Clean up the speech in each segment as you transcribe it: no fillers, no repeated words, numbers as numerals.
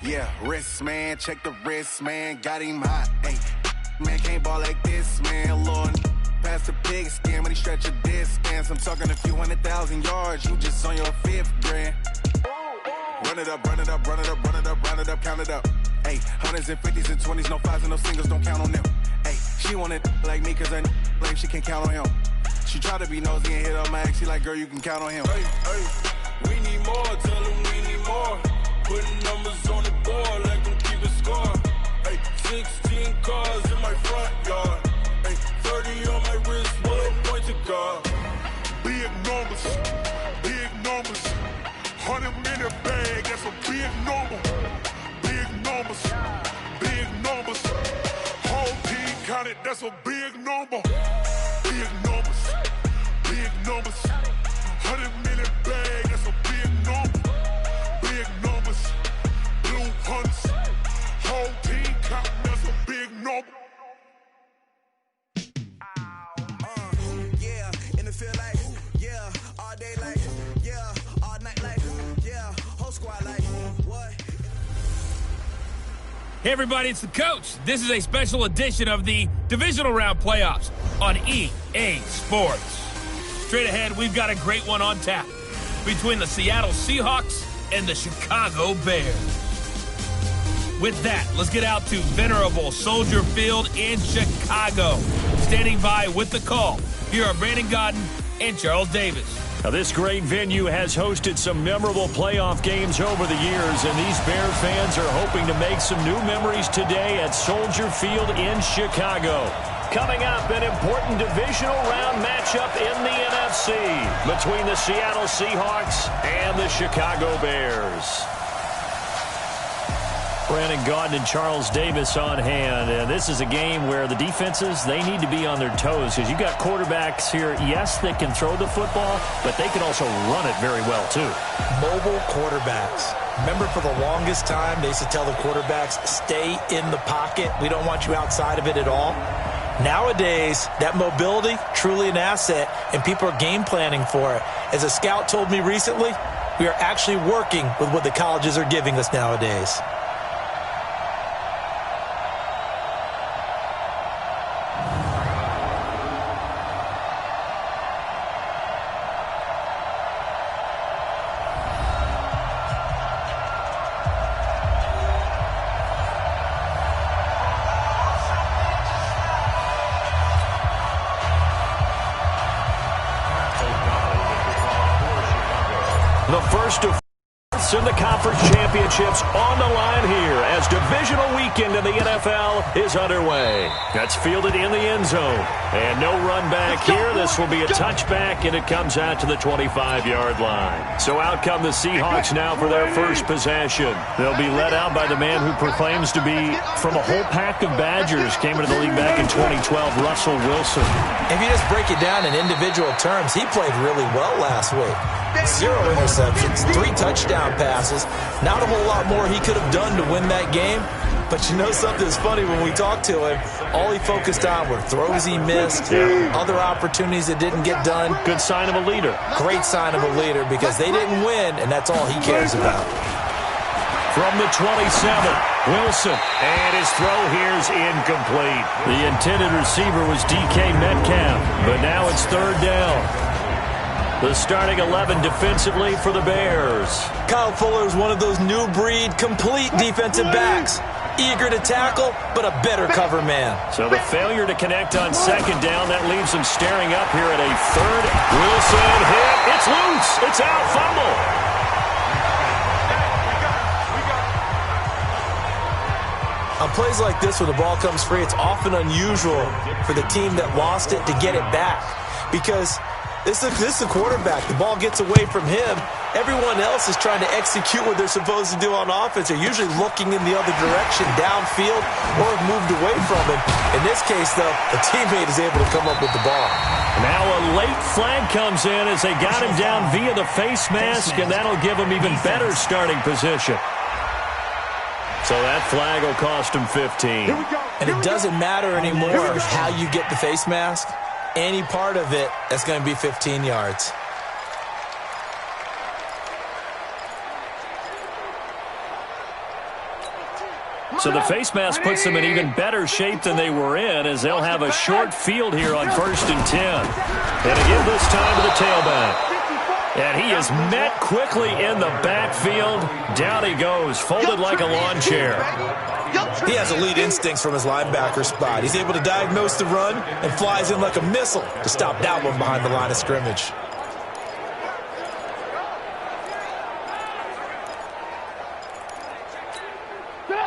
Yeah, wrist, man, check the wrist, man, got him hot. Hey, man, can't ball like this, man, Lord. Past the pig skin when he stretch a distance. I'm talking a few 100,000 yards, you just on your 5th grand. Run it up, run it up, run it up, run it up, run it up, count it up. Hey, hundreds and 50s and 20s, no 5s and no singles, don't count on them. Hey, she want it like me, cause her blame, she can't count on him. She try to be nosy and hit up my ex, she like, girl, you can count on him. Hey, hey, we need more, tell them we need more. Putting numbers on the board, like them keep a score. Hey, 16 cars in my front yard. Hey, 30 on my wrist, one point to guard. Big numbers, big numbers. 100-minute bag, that's a big number. Big numbers, big numbers. Whole team counted, that's a big number. Big numbers, big numbers. 100-minute bag, that's a big number. Big numbers, blue hunts. Whole team counting, that's a big number. Yeah, in the field like, yeah, all day like, yeah, all night like, yeah, whole squad like, what? Hey everybody, it's the coach. This is a special edition of the Divisional Round Playoffs on EA Sports. Straight ahead, we've got a great one on tap between the Seattle Seahawks and the Chicago Bears. With that, let's get out to venerable Soldier Field in Chicago. Standing by with the call, here are Brandon Godden and Charles Davis. Now, this great venue has hosted some memorable playoff games over the years, and these Bear fans are hoping to make some new memories today at Soldier Field in Chicago. Coming up, an important divisional round matchup in the NFC between the Seattle Seahawks and the Chicago Bears. Brandon Gaudin and Charles Davis on hand. And this is a game where the defenses, they need to be on their toes because you've got quarterbacks here, yes, that can throw the football, but they can also run it very well, too. Mobile quarterbacks. Remember, for the longest time, they used to tell the quarterbacks, stay in the pocket. We don't want you outside of it at all. Nowadays, that mobility, truly an asset, and people are game planning for it. As a scout told me recently, we are actually working with what the colleges are giving us nowadays. The first of in the conference championships on the line here as divisional weekend in the NFL is underway. That's fielded in the end zone. And no run back here. This will be a touchback, and it comes out to the 25-yard line. So out come the Seahawks now for their first possession. They'll be led out by the man who proclaims to be from a whole pack of Badgers. Came into the league back in 2012, Russell Wilson. If you just break it down in individual terms, he played really well last week. 0 interceptions, 3 touchdown passes. Not a whole lot more he could have done to win that game. But you know something's funny, when we talked to him, all he focused on were throws he missed, other opportunities that didn't get done. Good sign of a leader. Great sign of a leader because they didn't win, and that's all he cares about. From the 27, Wilson, and his throw here's incomplete. The intended receiver was DK Metcalf, but now it's third down. The starting 11 defensively for the Bears. Kyle Fuller is one of those new breed, complete defensive backs. Eager to tackle, but a better cover man. So the failure to connect on second down, that leaves him staring up here at a third. Wilson hit. It's loose. It's out. Fumble. On plays like this, when the ball comes free, it's often unusual for the team that lost it to get it back. Because this is a quarterback. The ball gets away from him. Everyone else is trying to execute what they're supposed to do on offense. They're usually looking in the other direction, downfield, or have moved away from him. In this case, though, the teammate is able to come up with the ball. Now a late flag comes in as they got him down via the face mask, and that'll give him even better starting position. So that flag will cost him 15. And it doesn't matter anymore how you get the face mask. Any part of it, that's going to be 15 yards. So the face mask puts them in even better shape than they were in, as they'll have a short field here on 1st and 10. And again this time to the tailback. And he is met quickly in the backfield. Down he goes, folded like a lawn chair. He has elite instincts from his linebacker spot. He's able to diagnose the run and flies in like a missile to stop that one behind the line of scrimmage.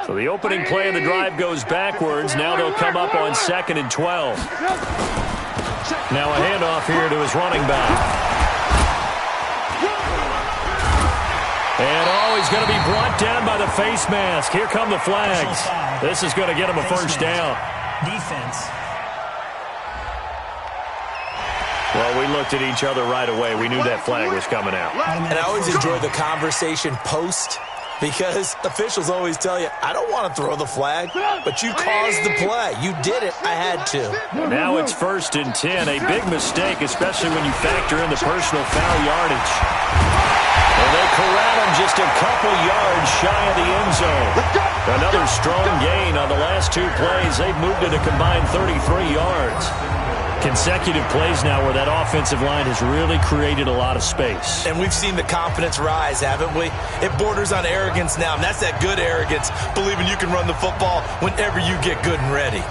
So the opening play of the drive goes backwards. Now they'll come up on 2nd and 12. Now a handoff here to his running back. And he's going to be brought down by the face mask. Here come the flags. This is going to get him a first down. Defense. Well, we looked at each other right away. We knew that flag was coming out. And I always enjoy the conversation post, because officials always tell you, I don't want to throw the flag, but you caused the play. You did it. I had to. Now it's 1st and 10. A big mistake, especially when you factor in the personal foul yardage. And they corral him just a couple yards shy of the end zone. Another strong gain on the last 2 plays. They've moved it a combined 33 yards. Consecutive plays now where that offensive line has really created a lot of space. And we've seen the confidence rise, haven't we? It borders on arrogance now, and that's that good arrogance, believing you can run the football whenever you get good and ready.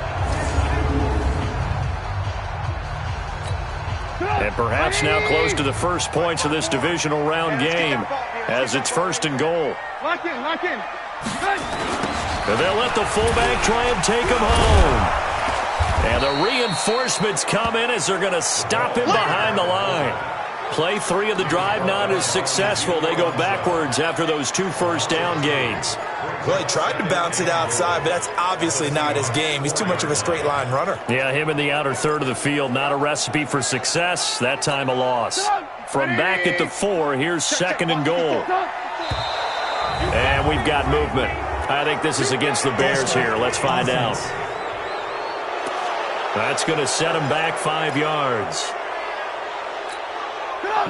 And perhaps now close to the first points of this divisional round game as it's 1st and goal. Lock in, lock in. And they'll let the fullback try and take him home. And the reinforcements come in as they're going to stop him behind the line. Play 3 of the drive not as successful. They go backwards after those 2 first down gains. Well, he tried to bounce it outside, but that's obviously not his game. He's too much of a straight line runner. Yeah, him in the outer third of the field, not a recipe for success. That time a loss. From back at the 4, here's 2nd and goal. And we've got movement. I think this is against the Bears here. Let's find out. That's going to set him back 5 yards.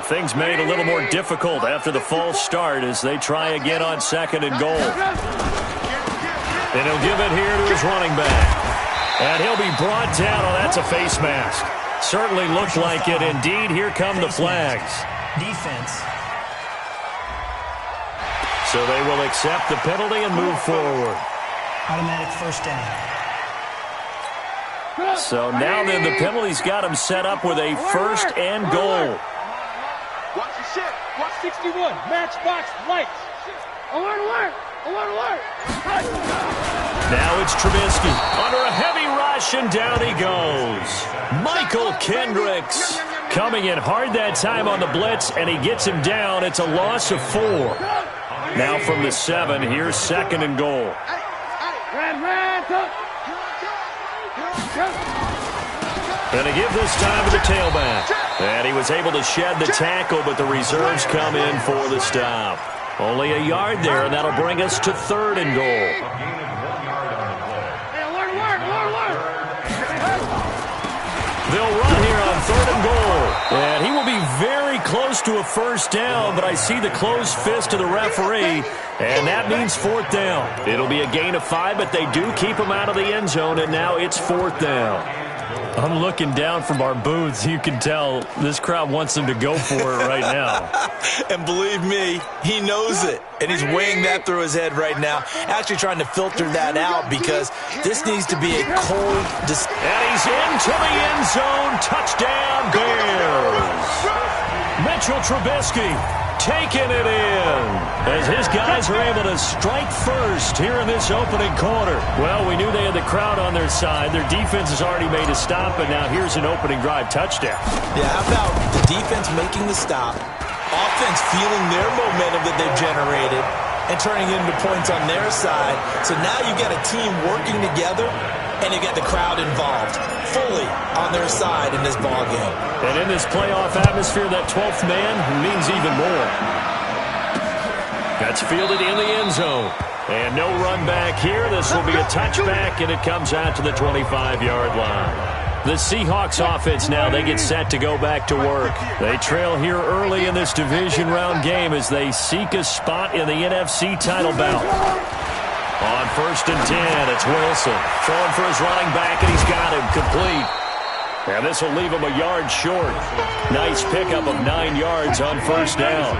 Things made a little more difficult after the false start as they try again on 2nd and goal. And he'll give it here to his running back. And he'll be brought down. Oh, that's a face mask. Certainly looked like it. Indeed, here come the flags. Defense. So they will accept the penalty and move forward. Automatic first down. So now then the penalty's got him set up with a 1st and goal. Watch your shit. Watch 61. Matchbox lights. Alert, alert. Alert, alert. Now it's Trubisky under a heavy rush, and down he goes. Michael Kendricks coming in hard that time on the blitz, and he gets him down. It's a loss of 4. Now from the 7, here's 2nd and goal. And a give this time to the tailback. And he was able to shed the tackle, but the reserves come in for the stop. Only a yard there, and that'll bring us to 3rd and goal. They'll run here on 3rd and goal. And he will be very close to a first down, but I see the closed fist of the referee, and that means 4th down. It'll be a gain of 5, but they do keep him out of the end zone, and now it's 4th down. I'm looking down from our booths. You can tell this crowd wants them to go for it right now. And believe me, he knows it. And he's weighing that through his head right now. Actually trying to filter that out because this needs to be a cold... And he's into the end zone. Touchdown, Bears. Mitchell Trubisky taking it in as his guys are able to strike first here in this opening quarter. Well, we knew they had the crowd on their side. Their defense has already made a stop, and now here's an opening drive touchdown. Yeah, how about the defense making the stop, offense feeling their momentum that they've generated, and turning it into points on their side. So now you got a team working together, and you got the crowd involved fully on their side in this ball game. And in this playoff atmosphere, that 12th man means even more. That's fielded in the end zone. And no run back here. This will be a touchback, and it comes out to the 25-yard line. The Seahawks offense now, they get set to go back to work. They trail here early in this division round game as they seek a spot in the NFC title bout. On 1st and 10, it's Wilson. Throwing for his running back, and he's got him complete. And this will leave him a yard short. Nice pickup of 9 yards on 1st down.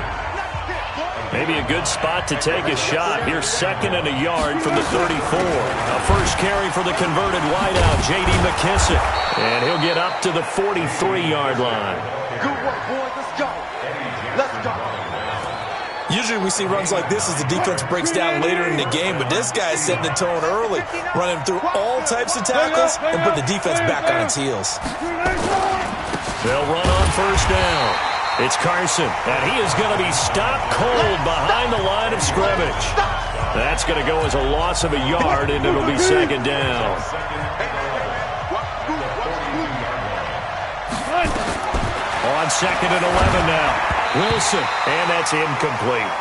Maybe a good spot to take a shot. Here's 2nd and a yard from the 34. A first carry for the converted wideout, J.D. McKissick. And he'll get up to the 43-yard line. Good work, boys. Let's go. Let's go. Usually we see runs like this as the defense breaks down later in the game, but this guy is setting the tone early, running through all types of tackles and put the defense back on its heels. They'll run on 1st down. It's Carson, and he is going to be stopped cold behind the line of scrimmage. That's going to go as a loss of a yard, and it'll be 2nd down. On 2nd and 11 now. Wilson, and that's incomplete.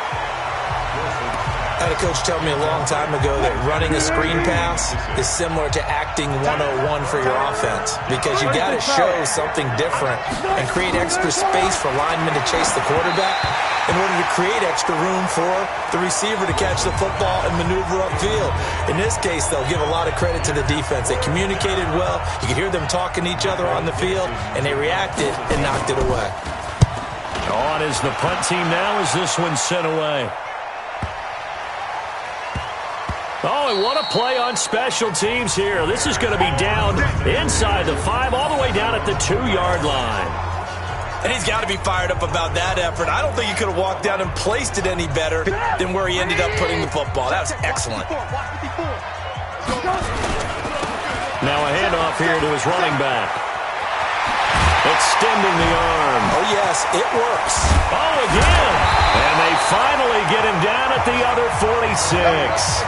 I had a coach tell me a long time ago that running a screen pass is similar to acting 101 for your offense, because you got to show something different and create extra space for linemen to chase the quarterback in order to create extra room for the receiver to catch the football and maneuver upfield. In this case, they'll give a lot of credit to the defense. They communicated well. You could hear them talking to each other on the field, and they reacted and knocked it away. On is the punt team now as this one's sent away. Oh, and what a play on special teams here. This is going to be down inside the 5, all the way down at the 2-yard line. And he's got to be fired up about that effort. I don't think he could have walked down and placed it any better than where he ended up putting the football. That was excellent. Now a handoff here to his running back. Extending the arm. Oh, yes, it works. Oh, again. And they finally get him down at the other 46.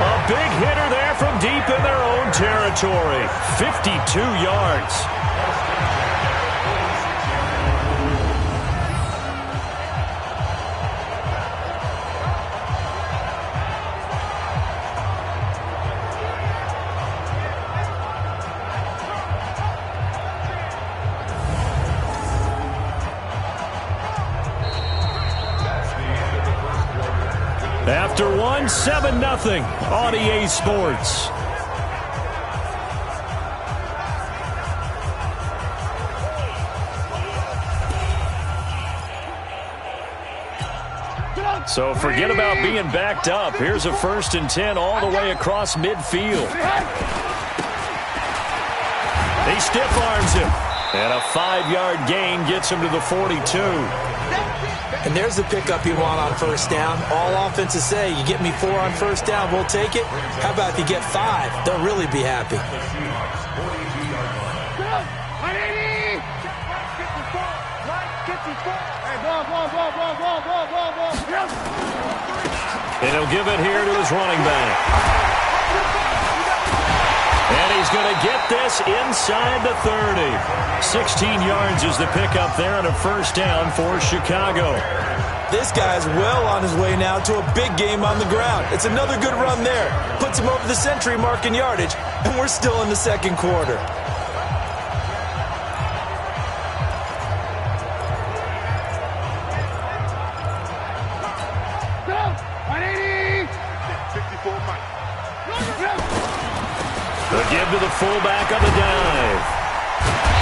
A big hitter there from deep in their own territory. 52 yards. After one, 7-0 on EA Sports. So forget about being backed up. Here's a 1st and 10 all the way across midfield. He stiff arms him. And a 5-yard gain gets him to the 42. And there's the pickup you want on 1st down. All offenses say, you get me 4 on 1st down, we'll take it. How about if you get 5? They'll really be happy. And he'll give it here to his running back. And he's going to get this inside the 30. 16 yards is the pickup there on a 1st down for Chicago. This guy's well on his way now to a big game on the ground. It's another good run there. Puts him over the century mark in yardage, and we're still in the 2nd quarter. The give to the fullback on the dive.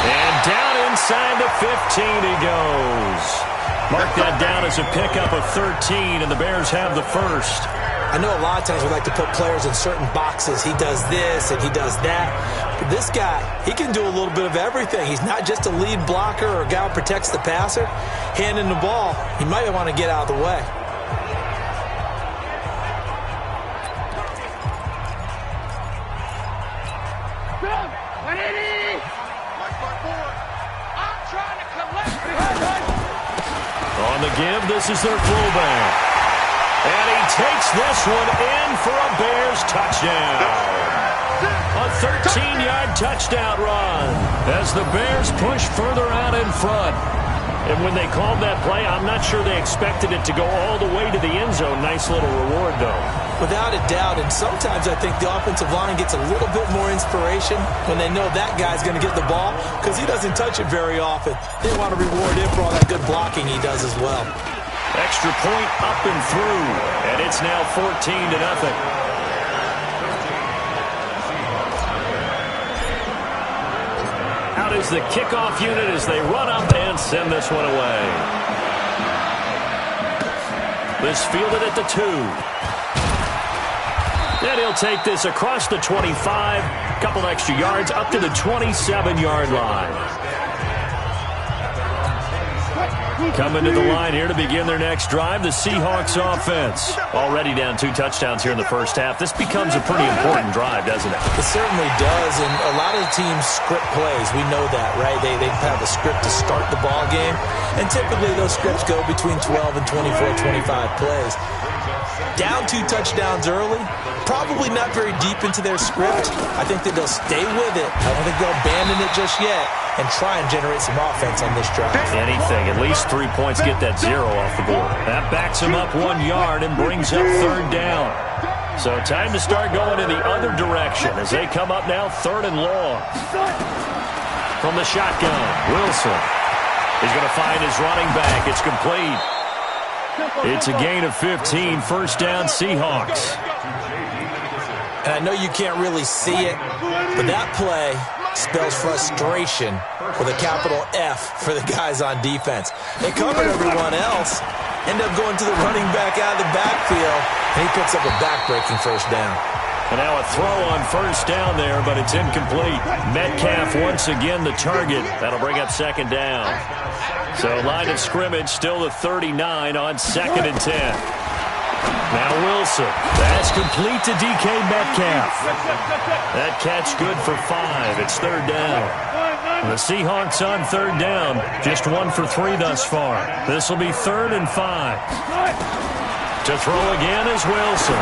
And down inside the 15 he goes. Mark that down as a pickup of 13, and the Bears have the 1st. I know a lot of times we like to put players in certain boxes. He does this and he does that. But this guy, he can do a little bit of everything. He's not just a lead blocker or a guy who protects the passer. Handing the ball, he might want to get out of the way. On the give, this is their fullback. And he takes this one in for a Bears touchdown. A 13-yard touchdown run as the Bears push further out in front. And when they called that play, I'm not sure they expected it to go all the way to the end zone. Nice little reward, though. Without a doubt, and sometimes I think the offensive line gets a little bit more inspiration when they know that guy's going to get the ball because he doesn't touch it very often. They want to reward him for all that good blocking he does as well. Extra point up and through, and it's now 14-0. is the kickoff unit as they run up and send this one away. This fielded at the 2. And he'll take this across the 25, a couple extra yards up to the 27-yard line. Coming to the line here to begin their next drive, the Seahawks offense. Already down 2 touchdowns here in the first half. This becomes a pretty important drive, doesn't it? It certainly does, and a lot of the teams script plays. We know that, right? They have a script to start the ball game, and typically those scripts go between 12 and 24, 25 plays. Down 2 touchdowns early, probably not very deep into their script. I think that they'll stay with it. I don't think they'll abandon it just yet and try and generate some offense on this drive. Anything, at least 3 points, get that 0 off the board. That backs him up 1 yard and brings up 3rd down. So time to start going in the other direction as they come up now 3rd and long. From the shotgun, Wilson. He's going to find his running back. It's complete. It's a gain of 15, 1st down Seahawks. And I know you can't really see it, but that play spells frustration with a capital F for the guys on defense. They covered everyone else, end up going to the running back out of the backfield, and he picks up a back-breaking 1st down. And now a throw on 1st down there, but it's incomplete. Metcalf once again the target. That'll bring up 2nd down. So line of scrimmage still the 39 on 2nd and 10. Now Wilson. That's complete to DK Metcalf. That catch good for 5. It's 3rd down. The Seahawks on 3rd down. Just 1 for 3 thus far. This will be 3rd and 5. To throw again is Wilson.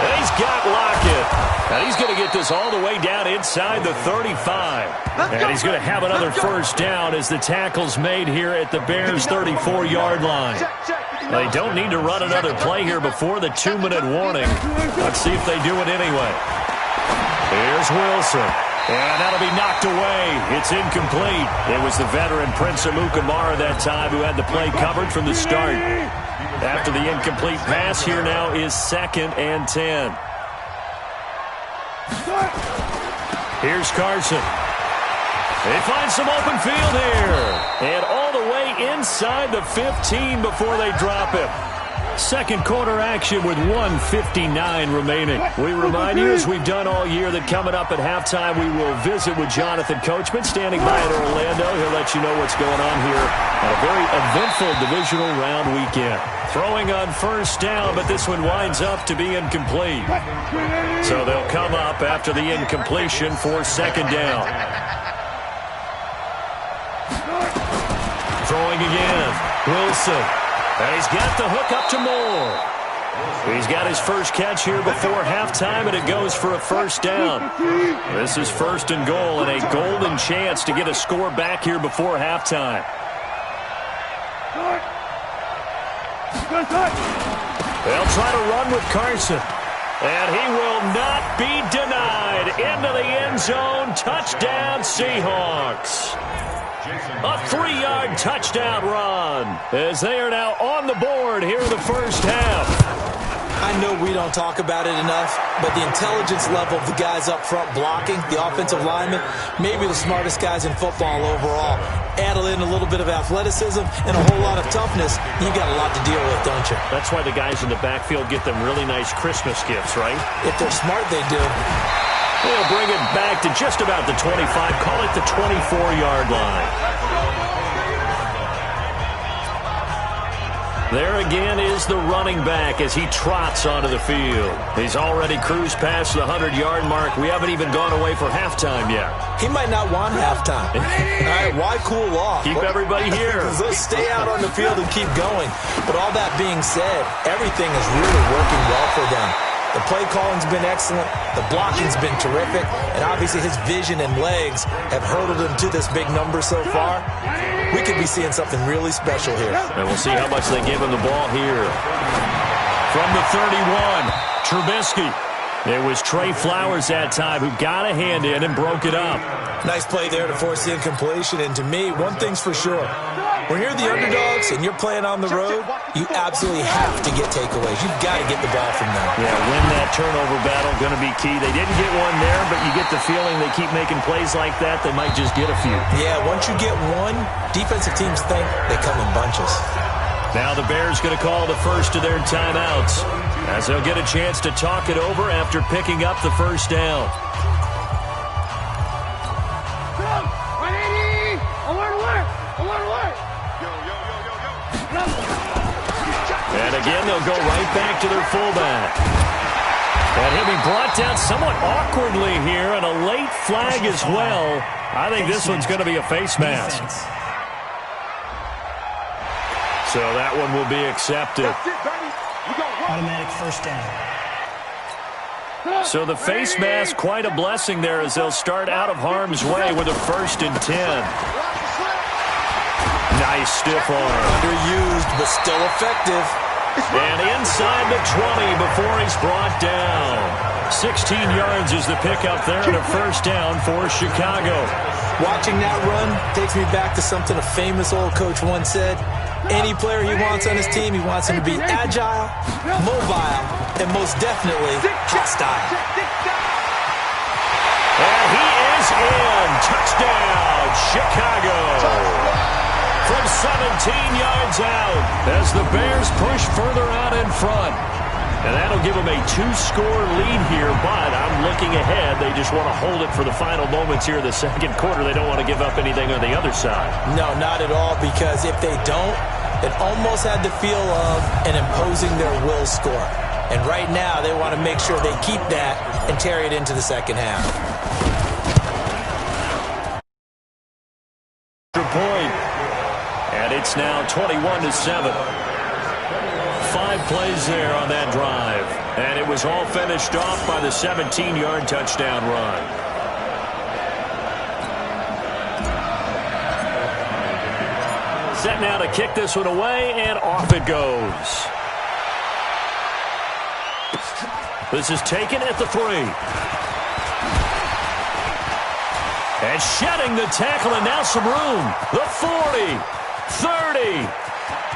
And he's got Lockett. And he's going to get this all the way down inside the 35. And he's going to have another 1st down as the tackle's made here at the Bears' 34-yard line. They don't need to run another play here before the 2-minute warning. Let's see if they do it anyway. Here's Wilson. And that'll be knocked away. It's incomplete. It was the veteran Prince Amukamara that time who had the play covered from the start. After the incomplete pass, here now is 2nd and 10. Here's Carson. They find some open field here. And all the way inside the 15 before they drop him. 2nd quarter action with 1:59 remaining. We remind you, as we've done all year, that coming up at halftime, we will visit with Jonathan Coachman, standing by in Orlando. He'll let you know what's going on here on a very eventful divisional round weekend. Throwing on 1st down, but this one winds up to be incomplete. So they'll come up after the incompletion for 2nd down. Throwing again, Wilson. And he's got the hook up to Moore. He's got his first catch here before halftime, and it goes for a 1st down. This is 1st and goal, and a golden chance to get a score back here before halftime. They'll try to run with Carson. And he will not be denied. Into the end zone. Touchdown, Seahawks. A 3-yard touchdown run as they are now on the board here in the first half. I know we don't talk about it enough, but the intelligence level of the guys up front blocking, the offensive linemen, maybe the smartest guys in football overall. Add in a little bit of athleticism and a whole lot of toughness, you got a lot to deal with, don't you? That's why the guys in the backfield get them really nice Christmas gifts, right? If they're smart, they do. They'll bring it back to just about the 25, call it the 24-yard line. There again is the running back as he trots onto the field. He's already cruised past the 100-yard mark. We haven't even gone away for halftime yet. He might not want halftime. All right, why cool off? Keep everybody here. Let's stay out on the field and keep going. But all that being said, everything is really working well for them. The play calling's been excellent. The blocking's been terrific. And obviously his vision and legs have hurdled him to this big number so far. We could be seeing something really special here. And we'll see how much they give him the ball here. From the 31, Trubisky. It was Trey Flowers that time who got a hand in and broke it up. Nice play there to force the incompletion. And to me, one thing's for sure. When you're the underdogs and you're playing on the road, you absolutely have to get takeaways. You've got to get the ball from them. Yeah, win that turnover battle, going to be key. They didn't get one there, but you get the feeling they keep making plays like that, they might just get a few. Yeah, once you get one, defensive teams think they come in bunches. Now the Bears going to call the first of their timeouts as they'll get a chance to talk it over after picking up the first down. And again, they'll go right back to their fullback. And he'll be brought down somewhat awkwardly here, and a late flag as well. I think this one's going to be a face mask. So that one will be accepted. Automatic first down. So the face mask, quite a blessing there as they'll start out of harm's way with a 1st and 10. Nice stiff arm. Underused, but still effective. And inside the 20 before he's brought down. 16 yards is the pickup there and a first down for Chicago. Watching that run takes me back to something a famous old coach once said. Any player he wants on his team, he wants him to be agile, mobile, and most definitely hostile. And he is in. Touchdown, Chicago. From 17 yards out as the Bears push further out in front. And that'll give them a 2-score lead here, but I'm looking ahead. They just want to hold it for the final moments here in the second quarter. They don't want to give up anything on the other side. No, not at all, because if they don't, it almost had the feel of an imposing their will score. And right now, they want to make sure they keep that and carry it into the second half. Point. And it's now 21-7. 5 plays there on that drive. And it was all finished off by the 17-yard touchdown run. Set now to kick this one away, and off it goes. This is taken at the 3. And shedding the tackle, and now some room. The 40, 30,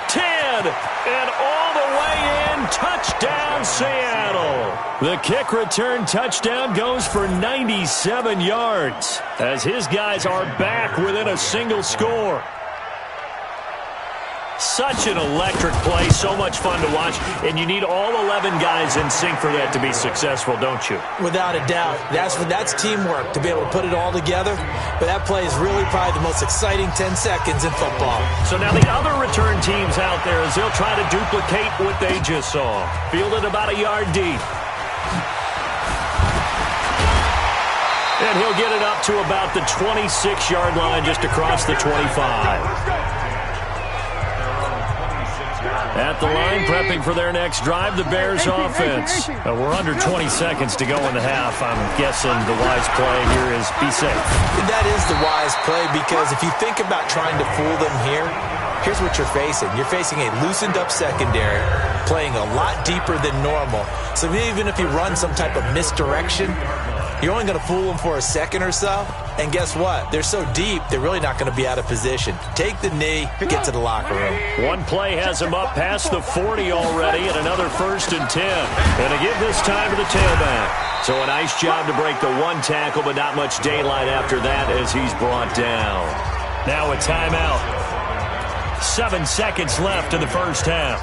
10, and all the way in. Touchdown, Seattle. The kick return touchdown goes for 97 yards as his guys are back within a single score. Such an electric play, so much fun to watch, and you need all 11 guys in sync for that to be successful, don't you? Without a doubt. That's teamwork, to be able to put it all together. But that play is really probably the most exciting 10 seconds in football. So now the other return teams out there as they'll try to duplicate what they just saw. Fielded about a yard deep. And he'll get it up to about the 26-yard line just across the 25. At the line, prepping for their next drive, the Bears offense. We're under 20 seconds to go in the half. I'm guessing the wise play here is be safe. That is the wise play, because if you think about trying to fool them here, here's what you're facing. You're facing a loosened-up secondary, playing a lot deeper than normal. So even if you run some type of misdirection, you're only going to fool them for a second or so. And guess what? They're so deep, they're really not going to be out of position. Take the knee, get to the locker room. One play has him up past the 40 already, and another 1st and 10. And again this time to the tailback. So a nice job to break the one tackle, but not much daylight after that as he's brought down. Now a timeout. 7 seconds left in the first half.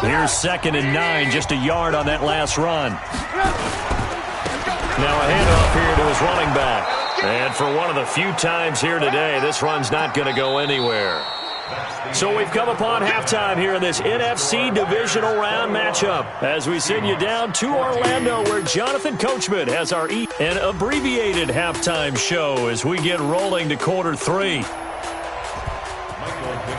Here's 2nd and 9, just a yard on that last run. Now a handoff here to his running back. And for one of the few times here today, this run's not going to go anywhere. So we've come upon halftime here in this NFC Divisional Round matchup as we send you down to Orlando, where Jonathan Coachman has an abbreviated halftime show as we get rolling to quarter 3.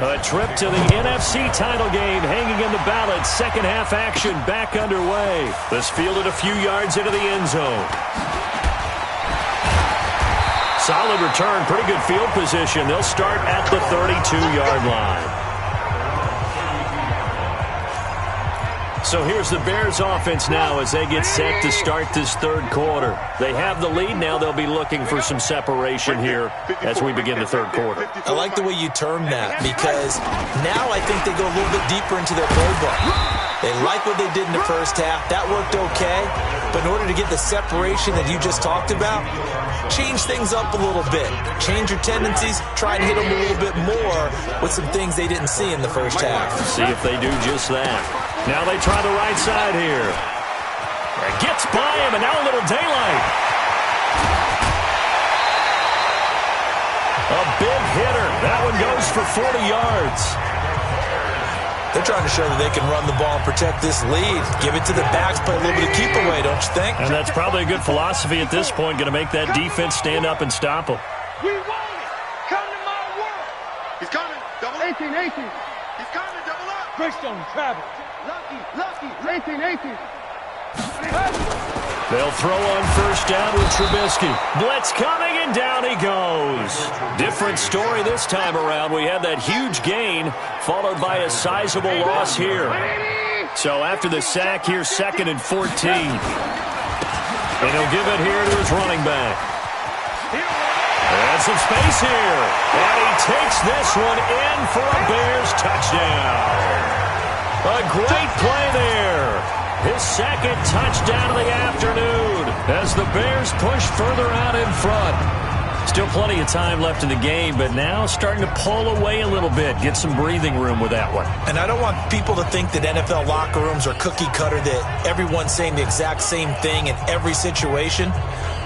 A trip to the NFC title game hanging in the balance. Second half action back underway. This fielded a few yards into the end zone. Solid return, pretty good field position. They'll start at the 32-yard line. So here's the Bears offense now as they get set to start this third quarter. They have the lead now. They'll be looking for some separation here as we begin the third quarter. I like the way you term that because now I think they go a little bit deeper into their playbook. They like what they did in the first half. That worked okay. But in order to get the separation that you just talked about, change things up a little bit. Change your tendencies. Try and hit them a little bit more with some things they didn't see in the first half. See if they do just that. Now they try the right side here. It gets by him, and now a little daylight. A big hitter. That one goes for 40 yards. They're trying to show that they can run the ball and protect this lead. Give it to the backs, play a little bit of keep away, don't you think? And that's probably a good philosophy at this point, going to make that defense stand up and stop them. We want it. Come to my world. He's coming. Double up. 18. He's coming. Double up. Greystone travel. Lucky. 18. They'll throw on first down with Trubisky. Blitz coming, and down he goes. Different story this time around. We had that huge gain, followed by a sizable loss here. So after the sack, here's 2nd and 14. And he'll give it here to his running back. And some space here. And he takes this one in for a Bears touchdown. A great play there. His 2nd touchdown of the afternoon as the Bears push further out in front. Still plenty of time left in the game, but now starting to pull away a little bit, get some breathing room with that one. And I don't want people to think that NFL locker rooms are cookie cutter, that everyone's saying the exact same thing in every situation.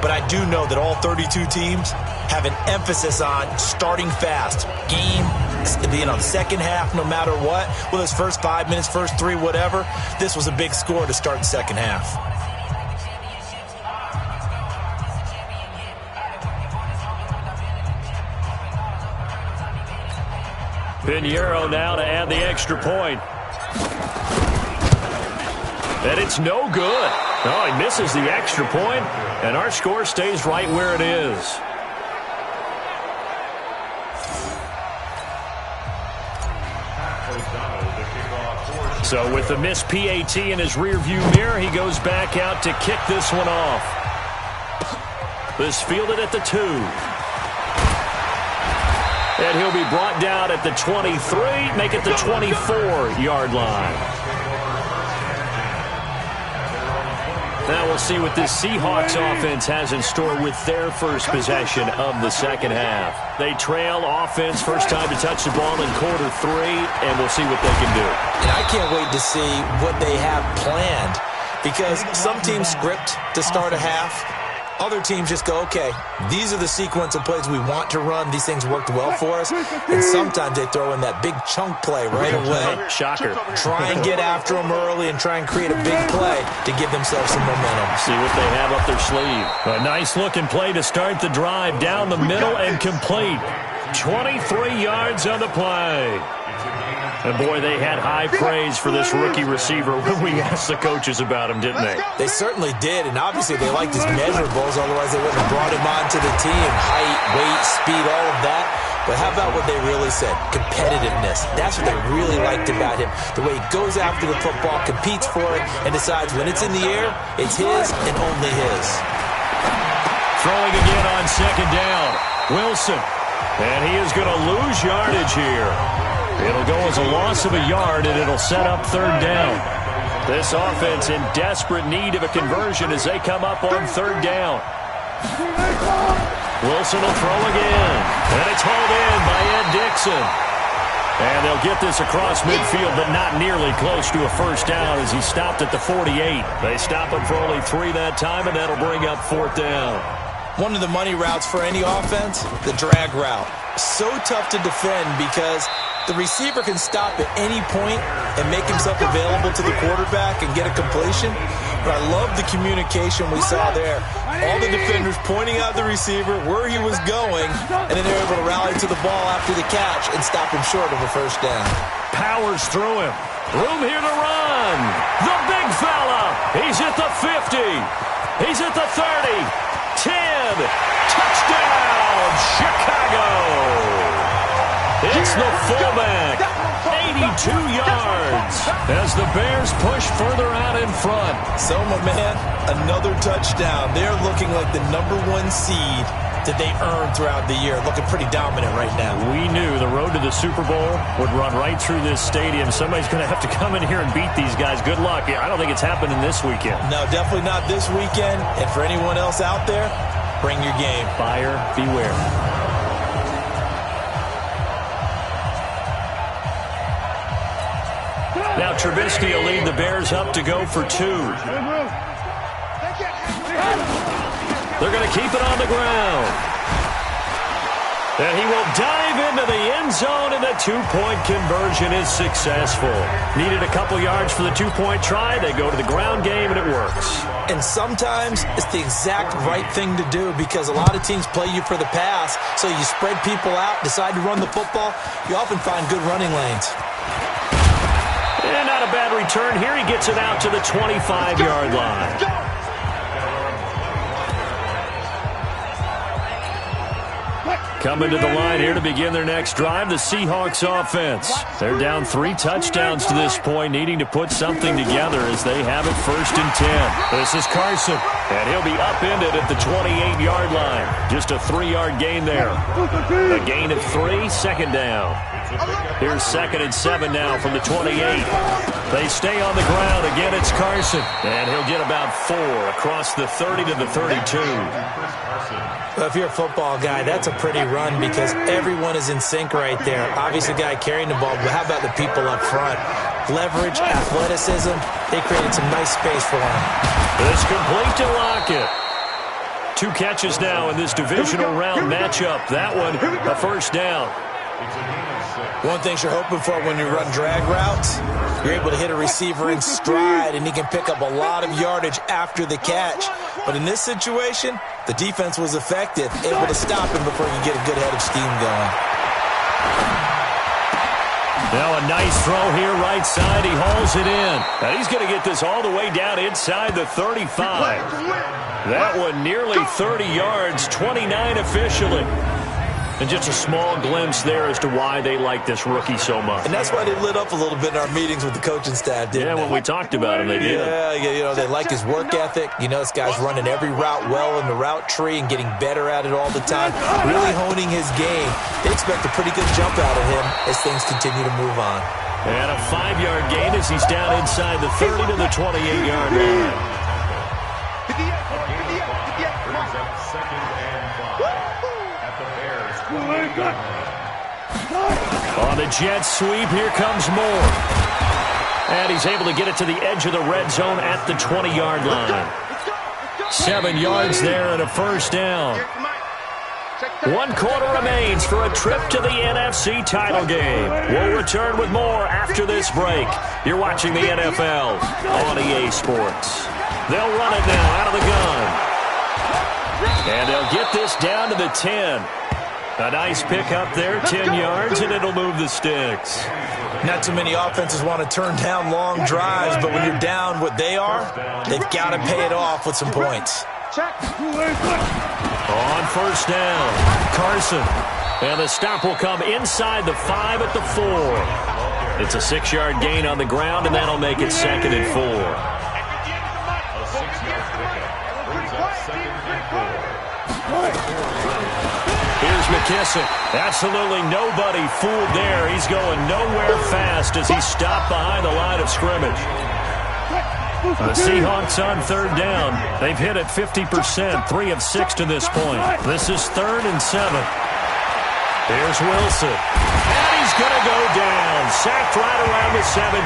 But I do know that all 32 teams have an emphasis on starting fast. Game, second half, no matter what. Whether it's first 5 minutes, first 3, whatever. This was a big score to start the second half. Pinheiro now to add the extra point. And it's no good. Oh, he misses the extra point, and our score stays right where it is. So with the missed PAT in his rearview mirror, he goes back out to kick this one off. This fielded at the 2. And he'll be brought down at the 23, make it the 24-yard line. Now we'll see what this Seahawks offense has in store with their first possession of the second half. They trail offense, first time to touch the ball in quarter 3, and we'll see what they can do. And I can't wait to see what they have planned, because some teams script to start a half. Other teams just go, okay, these are the sequence of plays we want to run. These things worked well for us. And sometimes they throw in that big chunk play right away. Shocker. Try and get after them early and try and create a big play to give themselves some momentum. See what they have up their sleeve. A nice-looking play to start the drive down the middle and complete. 23 yards on the play. And, boy, they had high praise for this rookie receiver when we asked the coaches about him, didn't they? They certainly did, and obviously they liked his measurables, otherwise they wouldn't have brought him onto the team. Height, weight, speed, all of that. But how about what they really said? Competitiveness. That's what they really liked about him. The way he goes after the football, competes for it, and decides when it's in the air, it's his and only his. Throwing again on second down. Wilson. And he is going to lose yardage here. It'll go as a loss of a yard, and it'll set up third down. This offense in desperate need of a conversion as they come up on third down. Wilson will throw again. And it's hauled in by Ed Dixon. And they'll get this across midfield, but not nearly close to a first down as he stopped at the 48. They stop him for only 3 that time, and that'll bring up fourth down. One of the money routes for any offense, the drag route. So tough to defend because the receiver can stop at any point and make himself available to the quarterback and get a completion. But I love the communication we saw there. All the defenders pointing out the receiver, where he was going, and then they're able to rally to the ball after the catch and stop him short of a first down. Powers through him. Room here to run. The big fella. He's at the 50. He's at the 30. 10. Touchdown, Chicago. It It's the fullback. 82 yards as the Bears push further out in front. So, my man, another touchdown. They're looking like the #1 seed that they earned throughout the year. Looking pretty dominant right now. We knew the road to the Super Bowl would run right through this stadium. Somebody's going to have to come in here and beat these guys. Good luck. I don't think it's happening this weekend. No, definitely not this weekend. And for anyone else out there, bring your game. Buyer beware. Now Trubisky will lead the Bears up to go for 2. They're going to keep it on the ground. And he will dive into the end zone, and the two-point conversion is successful. Needed a couple yards for the two-point try. They go to the ground game, and it works. And sometimes it's the exact right thing to do because a lot of teams play you for the pass, so you spread people out, decide to run the football. You often find good running lanes. And not a bad return here. He gets it out to the 25-yard line. Coming to the line here to begin their next drive, the Seahawks offense. They're down 3 touchdowns to this point, needing to put something together as they have it 1st and 10. This is Carson, and he'll be upended at the 28-yard line. Just a 3-yard gain there. A gain of 3, 2nd down. Here's 2nd and 7 now from the 28. They stay on the ground. Again, it's Carson, and he'll get about 4 across the 30 to the 32. Well, if you're a football guy, that's a pretty run because everyone is in sync right there. Obviously, the guy carrying the ball, but how about the people up front? Leverage, athleticism, they created some nice space for him. It's complete to Lockett. 2 catches now in this divisional round matchup. That one, a 1st down. One thing you're hoping for when you run drag routes, you're able to hit a receiver in stride, and he can pick up a lot of yardage after the catch. But in this situation, the defense was effective, able to stop him before he could get a good head of steam going. Now a nice throw here right side. He hauls it in. Now he's going to get this all the way down inside the 35. That one nearly 30 yards, 29 officially. And just a small glimpse there as to why they like this rookie so much. And that's why they lit up a little bit in our meetings with the coaching staff, didn't they? When we talked about him, they did. Yeah, you know, they like his work ethic. You know, this guy's running every route well in the route tree and getting better at it all the time, really honing his game. They expect a pretty good jump out of him as things continue to move on. And a 5-yard gain as he's down inside the 30 to the 28-yard line. On the jet sweep, here comes Moore. And he's able to get it to the edge of the red zone at the 20-yard line. 7 yards there and a 1st down. 1 quarter remains for a trip to the NFC title game. We'll return with more after this break. You're watching the NFL on EA Sports. They'll run it now out of the gun. And they'll get this down to the 10. A nice pick up there, 10 yards, and it'll move the sticks. Not too many offenses want to turn down long drives, but when you're down what they are, they've got to pay it off with some points. On 1st down, Carson. And the stop will come inside the 5 at the 4. It's a 6-yard gain on the ground, and that'll make it 2nd and 4. Here's McKissick. Absolutely nobody fooled there. He's going nowhere fast as he's stopped behind the line of scrimmage. The Seahawks on 3rd down. They've hit it 50%, 3 of 6 to this point. This is 3rd and 7. Here's Wilson. And he's going to go down. Sacked right around the 17.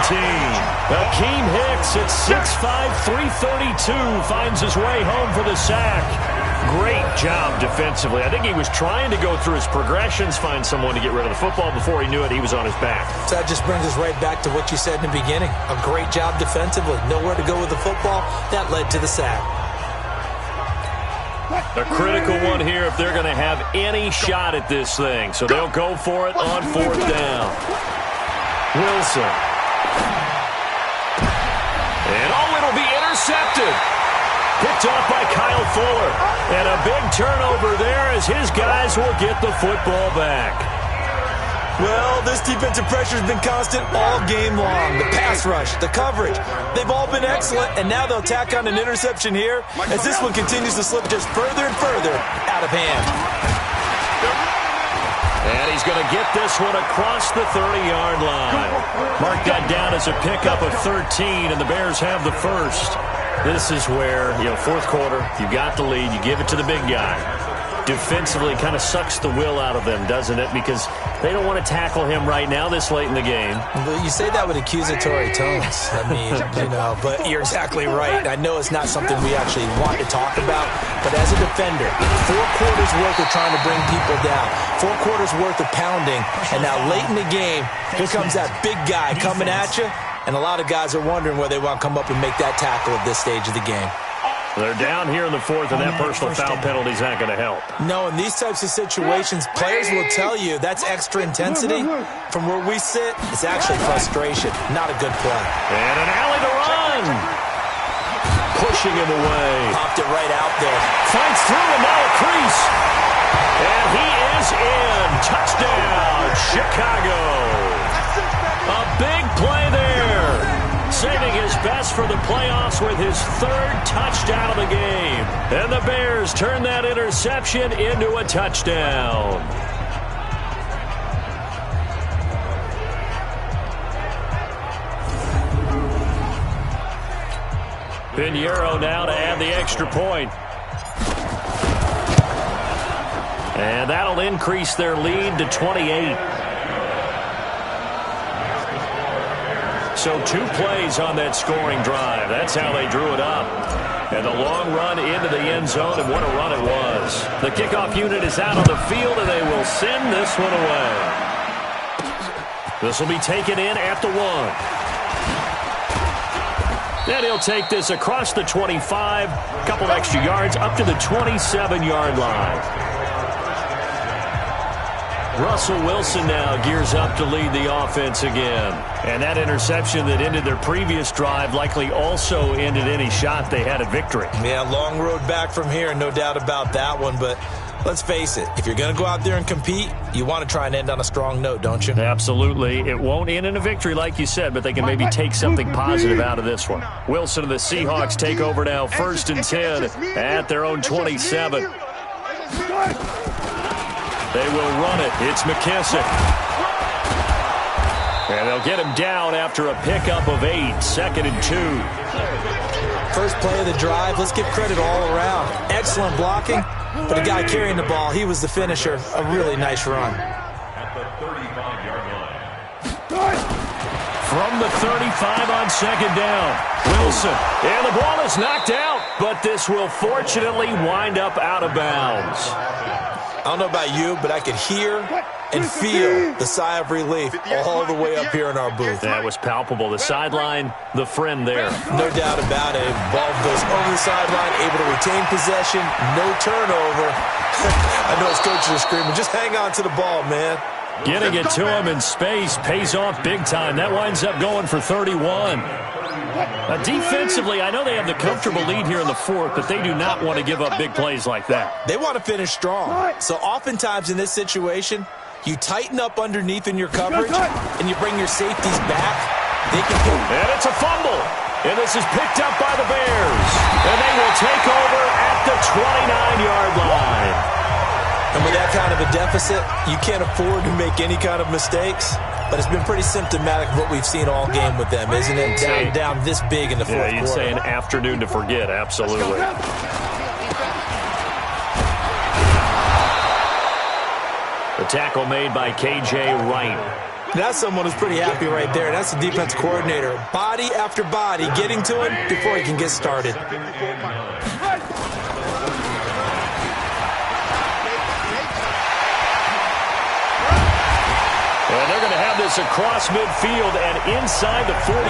Akeem Hicks at 6'5", 332 finds his way home for the sack. Great job defensively. I think he was trying to go through his progressions, find someone to get rid of the football. Before he knew it, he was on his back. So that just brings us right back to what you said in the beginning. A great job defensively. Nowhere to go with the football. That led to the sack. A critical one here if they're going to have any shot at this thing. So they'll go for it on 4th down. Wilson. And it'll be intercepted. Picked off by Kyle Fuller. And a big turnover there as his guys will get the football back. Well, this defensive pressure has been constant all game long. The pass rush, the coverage, they've all been excellent, and now they'll tack on an interception here as this one continues to slip just further and further out of hand. And he's going to get this one across the 30-yard line. Mark that down as a pickup of 13, and the Bears have the first. This is where, fourth quarter, you got the lead, you give it to the big guy. Defensively kind of sucks the will out of them, doesn't it? Because they don't want to tackle him right now this late in the game. Well, you say that with accusatory tones. I mean, but you're exactly right. I know it's not something we actually want to talk about, but as a defender, 4 quarters worth of trying to bring people down, 4 quarters worth of pounding, and now late in the game, here comes that big guy coming at you, and a lot of guys are wondering whether they want to come up and make that tackle at this stage of the game. They're down here in the fourth, and that personal foul penalty is not going to help. No, in these types of situations, players will tell you that's extra intensity. From where we sit, it's actually frustration. Not a good play. And an alley to run. Pushing him away. Popped it right out there. Fights through, and now a crease. And he is in. Touchdown, Chicago. A big play there. Saving his best for the playoffs with his 3rd touchdown of the game. And the Bears turn that interception into a touchdown. Pinheiro now to add the extra point. And that'll increase their lead to 28. So 2 plays on that scoring drive. That's how they drew it up. And the long run into the end zone, and what a run it was. The kickoff unit is out on the field, and they will send this one away. This will be taken in at the 1. Then he'll take this across the 25, couple extra yards, up to the 27-yard line. Russell Wilson now gears up to lead the offense again. And that interception that ended their previous drive likely also ended any shot they had at victory. Yeah, long road back from here, no doubt about that one. But let's face it, if you're going to go out there and compete, you want to try and end on a strong note, don't you? Absolutely. It won't end in a victory like you said, but they can maybe take something positive out of this one. Wilson and the Seahawks take over now, 1st and 10 at their own 27. They will run it. It's McKissick. And they'll get him down after a pickup of 8. 2nd and 2. First play of the drive. Let's give credit all around. Excellent blocking, but the guy carrying the ball, he was the finisher. A really nice run. From the 35 on 2nd down. Wilson. And the ball is knocked out, but this will fortunately wind up out of bounds. I don't know about you, but I could hear and feel the sigh of relief all the way up here in our booth. That was palpable. The sideline, the friend there. No doubt about it. Ball goes over the sideline, able to retain possession, no turnover. I know his coaches are screaming, just hang on to the ball, man. Getting it to him in space pays off big time. That winds up going for 31. Defensively, I know they have the comfortable lead here in the 4th, but they do not want to give up big plays like that. They want to finish strong. So oftentimes in this situation, you tighten up underneath in your coverage, and you bring your safeties back. They can go. And it's a fumble. And this is picked up by the Bears. And they will take over at the 29-yard line. And with that kind of a deficit, you can't afford to make any kind of mistakes. But it's been pretty symptomatic of what we've seen all game with them, isn't it? Down this big in the 4th quarter. Yeah, you'd say an afternoon to forget, absolutely. The tackle made by K.J. Wright. That's someone who's pretty happy right there. That's the defense coordinator. Body after body getting to him before he can get started. And they're going to have this across midfield and inside the 45.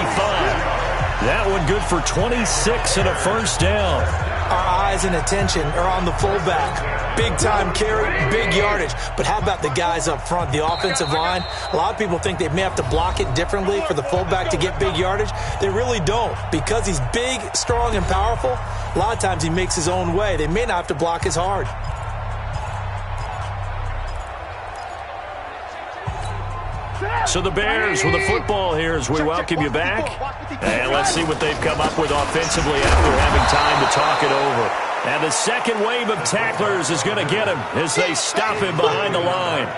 That one good for 26 and a first down. Our eyes and attention are on the fullback. Big time carry, big yardage. But how about the guys up front, the offensive line? A lot of people think they may have to block it differently for the fullback to get big yardage. They really don't. Because he's big, strong, and powerful, a lot of times he makes his own way. They may not have to block as hard. So the Bears with the football here as we welcome you back. And let's see what they've come up with offensively after having time to talk it over. And the second wave of tacklers is going to get him as they stop him behind the line.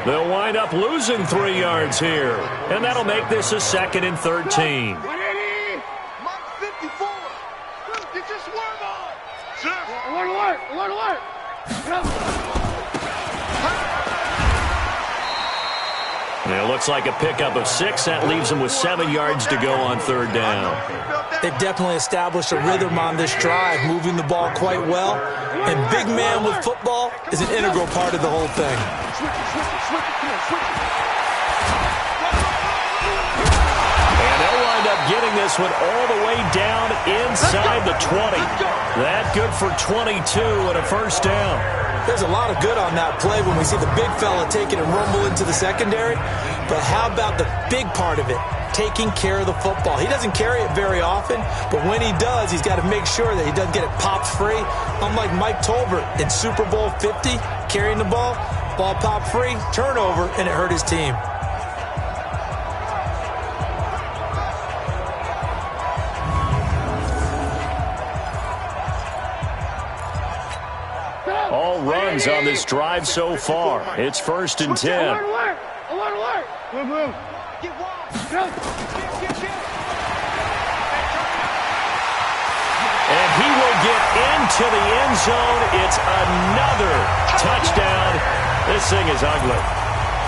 They'll wind up losing 3 yards here. And that'll make this a 2nd and 13. 180. Mark 54. You just swerve on. Alert. And it looks like a pickup of 6. That leaves them with 7 yards to go on 3rd down. They've definitely established a rhythm on this drive, moving the ball quite well. And big man with football is an integral part of the whole thing. And they'll wind up getting this one all the way down inside the 20. That good for 22 and a 1st down. There's a lot of good on that play when we see the big fella take it and rumble into the secondary. But how about the big part of it, taking care of the football? He doesn't carry it very often, but when he does, he's got to make sure that he doesn't get it popped free. Unlike Mike Tolbert in Super Bowl 50, carrying the ball popped free, turnover, and it hurt his team. All runs on this drive so far. It's 1st and 10. Alert. And he will get into the end zone. It's another touchdown. This thing is ugly.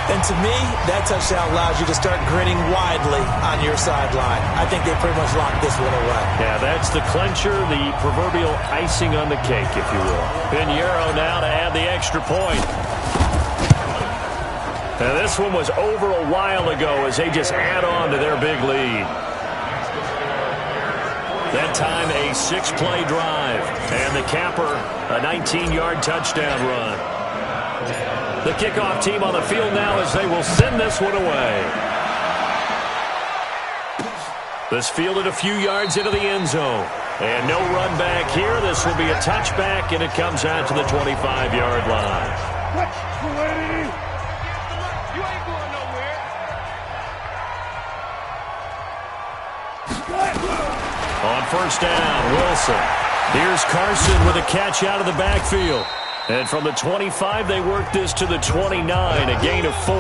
And to me, that touchdown allows you to start grinning widely on your sideline. I think they pretty much locked this one away. Yeah, that's the clincher, the proverbial icing on the cake, if you will. Pinheiro now to add the extra point. Now this one was over a while ago as they just add on to their big lead. That time a 6-play drive. And the capper, a 19-yard touchdown run. The kickoff team on the field now as they will send this one away. This fielded a few yards into the end zone. And no run back here. This will be a touchback, and it comes out to the 25-yard line. You ain't going nowhere. On 1st down, Wilson. Here's Carson with a catch out of the backfield. And from the 25, they work this to the 29, a gain of 4.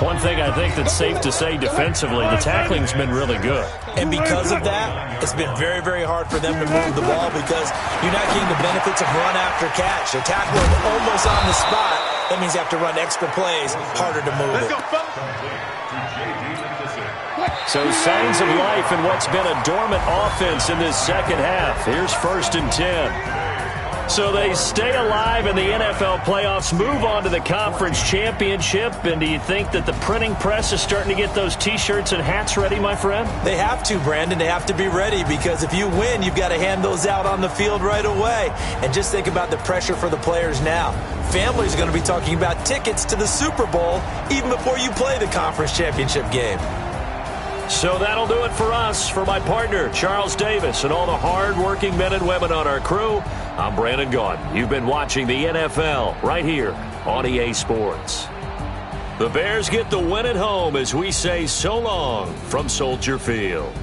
One thing I think that's safe to say defensively, the tackling's been really good. And because of that, it's been very, very hard for them to move the ball because you're not getting the benefits of run after catch. They're tackling almost on the spot. That means you have to run extra plays, harder to move it. So signs of life in what's been a dormant offense in this second half. Here's 1st and 10. So they stay alive in the NFL playoffs, move on to the conference championship. And do you think that the printing press is starting to get those T-shirts and hats ready, my friend? They have to, Brandon. They have to be ready because if you win, you've got to hand those out on the field right away. And just think about the pressure for the players now. Families are going to be talking about tickets to the Super Bowl even before you play the conference championship game. So that'll do it for us. For my partner, Charles Davis, and all the hard-working men and women on our crew, I'm Brandon Gaudin. You've been watching the NFL right here on EA Sports. The Bears get the win at home as we say so long from Soldier Field.